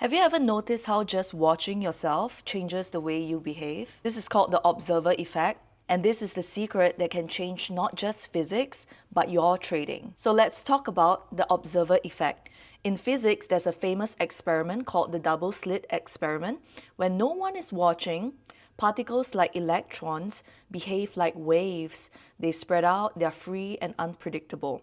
Have you ever noticed how just watching yourself changes the way you behave? This is called the observer effect. And this is the secret that can change not just physics, but your trading. So let's talk about the observer effect. In physics, there's a famous experiment called the double-slit experiment. When no one is watching, particles like electrons behave like waves. They spread out, they're free and unpredictable.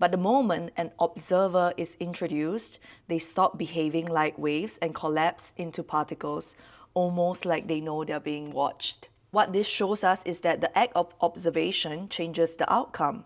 But the moment an observer is introduced, they stop behaving like waves and collapse into particles, almost like they know they're being watched. What this shows us is that the act of observation changes the outcome.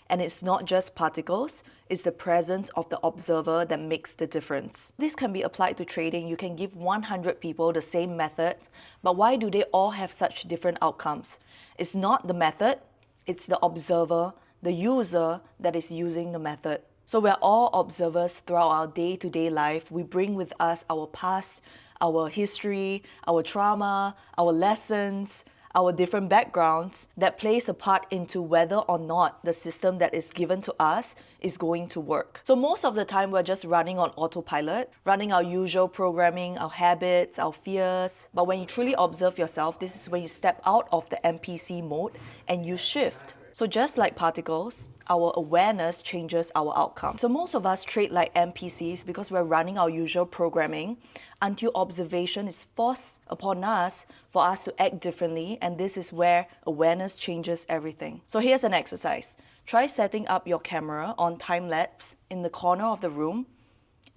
And it's not just particles, it's the presence of the observer that makes the difference. This can be applied to trading. You can give 100 people the same method, but why do they all have such different outcomes? It's not the method, it's the observer, the user that is using the method. So we're all observers throughout our day-to-day life. We bring with us our past, our history, our trauma, our lessons, our different backgrounds that plays a part into whether or not the system that is given to us is going to work. So most of the time we're just running on autopilot, running our usual programming, our habits, our fears. But when you truly observe yourself, this is when you step out of the NPC mode and you shift. So just like particles, our awareness changes our outcome. So most of us trade like NPCs because we're running our usual programming until observation is forced upon us for us to act differently, and this is where awareness changes everything. So here's an exercise. Try setting up your camera on time-lapse in the corner of the room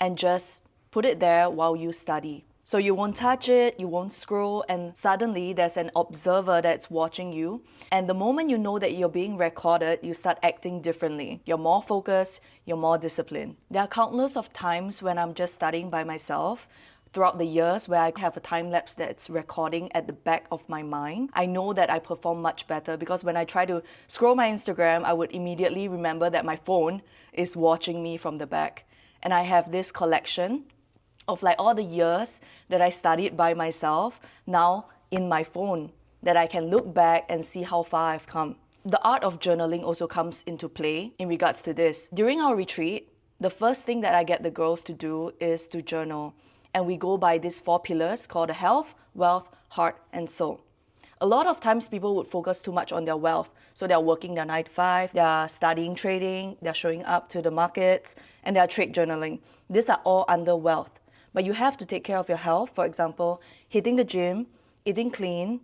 and just put it there while you study. So you won't touch it, you won't scroll, and suddenly there's an observer that's watching you. And the moment you know that you're being recorded, you start acting differently. You're more focused, you're more disciplined. There are countless of times when I'm just studying by myself throughout the years where I have a time lapse that's recording at the back of my mind. I know that I perform much better because when I try to scroll my Instagram, I would immediately remember that my phone is watching me from the back. And I have this collection of like all the years that I studied by myself now in my phone that I can look back and see how far I've come. The art of journaling also comes into play in regards to this. During our retreat, the first thing that I get the girls to do is to journal. And we go by these 4 pillars called health, wealth, heart, and soul. A lot of times people would focus too much on their wealth. So they're working their 9 to 5, they're studying trading, they're showing up to the markets, and they're trade journaling. These are all under wealth. But you have to take care of your health. For example, hitting the gym, eating clean,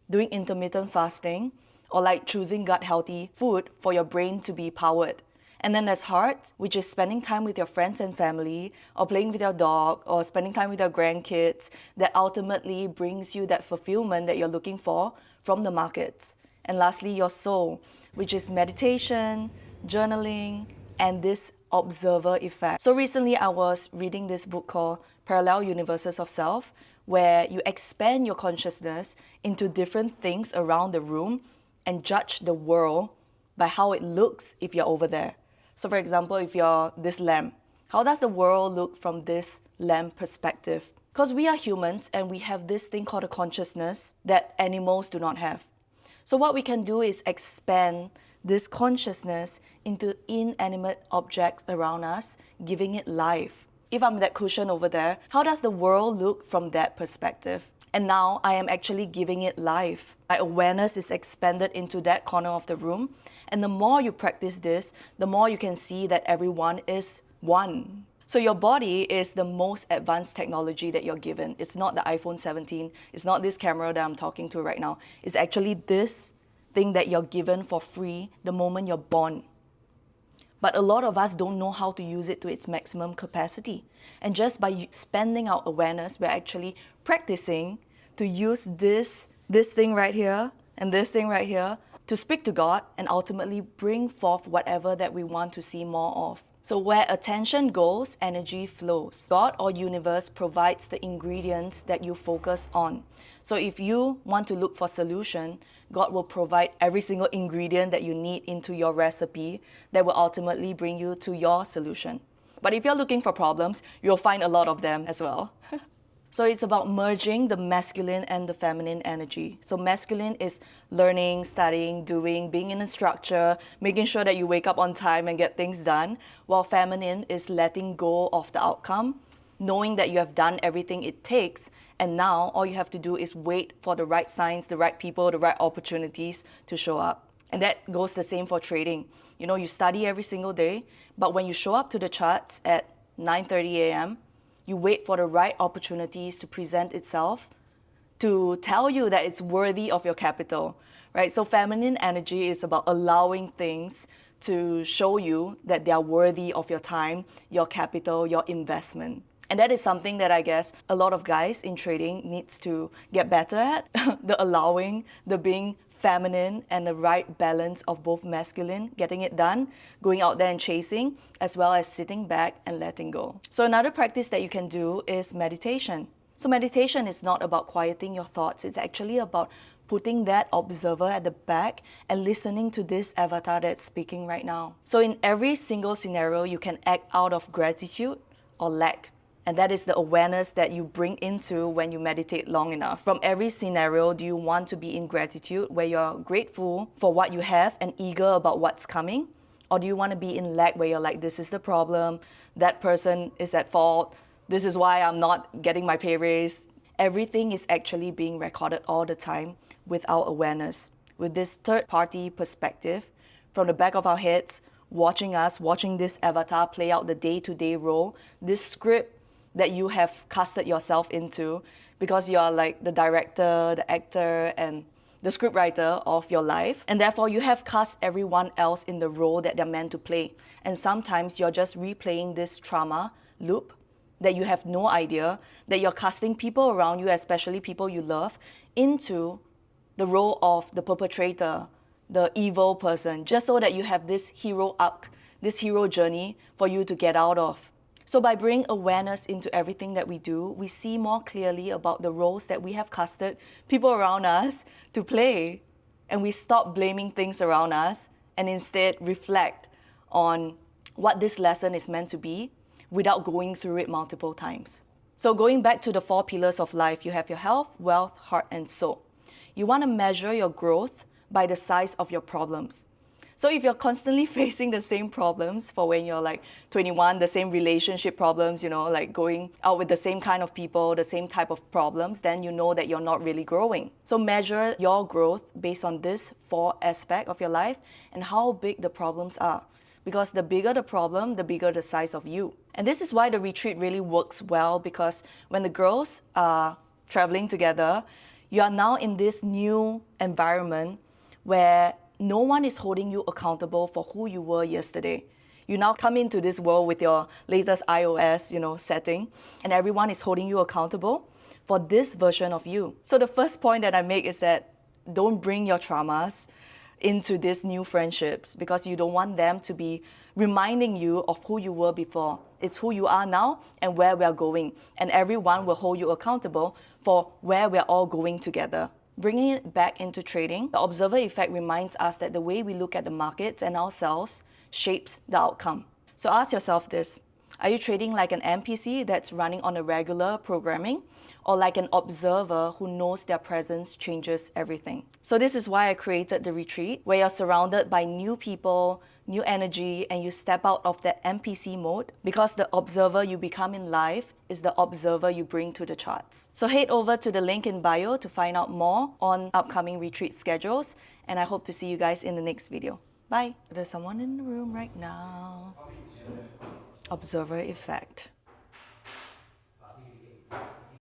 doing intermittent fasting, or like choosing gut-healthy food for your brain to be powered. And then there's heart, which is spending time with your friends and family, or playing with your dog, or spending time with your grandkids, that ultimately brings you that fulfillment that you're looking for from the markets. And lastly, your soul, which is meditation, journaling, and this observer effect. So recently I was reading this book called Parallel Universes of Self, where you expand your consciousness into different things around the room and judge the world by how it looks if you're over there. So for example, if you're this lamp, how does the world look from this lamp perspective? Because we are humans and we have this thing called a consciousness that animals do not have. So what we can do is expand this consciousness into inanimate objects around us, giving it life. If I'm that cushion over there, how does the world look from that perspective? And now I am actually giving it life. My awareness is expanded into that corner of the room. And the more you practice this, the more you can see that everyone is one. So your body is the most advanced technology that you're given. It's not the iPhone 17. It's not this camera that I'm talking to right now. It's actually this thing that you're given for free the moment you're born. But a lot of us don't know how to use it to its maximum capacity. And just by expanding our awareness, we're actually practicing to use this thing right here and this thing right here to speak to God and ultimately bring forth whatever that we want to see more of. So where attention goes, energy flows. God or universe provides the ingredients that you focus on. So if you want to look for solution, God will provide every single ingredient that you need into your recipe that will ultimately bring you to your solution. But if you're looking for problems, you'll find a lot of them as well. So it's about merging the masculine and the feminine energy. So masculine is learning, studying, doing, being in a structure, making sure that you wake up on time and get things done, while feminine is letting go of the outcome knowing that you have done everything it takes, and now all you have to do is wait for the right signs, the right people, the right opportunities to show up. And that goes the same for trading. You know, you study every single day, but when you show up to the charts at 9:30 a.m., you wait for the right opportunities to present itself to tell you that it's worthy of your capital, right? So feminine energy is about allowing things to show you that they are worthy of your time, your capital, your investment. And that is something that I guess a lot of guys in trading needs to get better at, the allowing, the being feminine, and the right balance of both masculine, getting it done, going out there and chasing, as well as sitting back and letting go. So another practice that you can do is meditation. So meditation is not about quieting your thoughts. It's actually about putting that observer at the back and listening to this avatar that's speaking right now. So in every single scenario, you can act out of gratitude or lack. And that is the awareness that you bring into when you meditate long enough. From every scenario, do you want to be in gratitude, where you're grateful for what you have and eager about what's coming? Or do you want to be in lack, where you're like, this is the problem, that person is at fault, this is why I'm not getting my pay raise? Everything is actually being recorded all the time with our awareness, with this third-party perspective from the back of our heads, watching us, watching this avatar play out the day-to-day role, this script that you have casted yourself into, because you are like the director, the actor, and the scriptwriter of your life. And therefore, you have cast everyone else in the role that they're meant to play. And sometimes you're just replaying this trauma loop that you have no idea, that you're casting people around you, especially people you love, into the role of the perpetrator, the evil person, just so that you have this hero arc, this hero journey for you to get out of. So by bringing awareness into everything that we do, we see more clearly about the roles that we have casted people around us to play. And we stop blaming things around us and instead reflect on what this lesson is meant to be without going through it multiple times. So going back to the 4 pillars of life, you have your health, wealth, heart, and soul. You want to measure your growth by the size of your problems. So if you're constantly facing the same problems for when you're like 21, the same relationship problems, you know, like going out with the same kind of people, the same type of problems, then you know that you're not really growing. So measure your growth based on this 4 aspects of your life and how big the problems are. Because the bigger the problem, the bigger the size of you. And this is why the retreat really works well, because when the girls are traveling together, you are now in this new environment where no one is holding you accountable for who you were yesterday. You now come into this world with your latest iOS, setting, and everyone is holding you accountable for this version of you. So the first point that I make is that don't bring your traumas into these new friendships, because you don't want them to be reminding you of who you were before. It's who you are now and where we are going. And everyone will hold you accountable for where we're all going together. Bringing it back into trading, the observer effect reminds us that the way we look at the markets and ourselves shapes the outcome. So ask yourself this: are you trading like an NPC that's running on a regular programming, or like an observer who knows their presence changes everything? So this is why I created the retreat, where you're surrounded by new people, new energy, and you step out of that NPC mode, because the observer you become in life is the observer you bring to the charts. So head over to the link in bio to find out more on upcoming retreat schedules, and I hope to see you guys in the next video. Bye. There's someone in the room right now. Observer effect.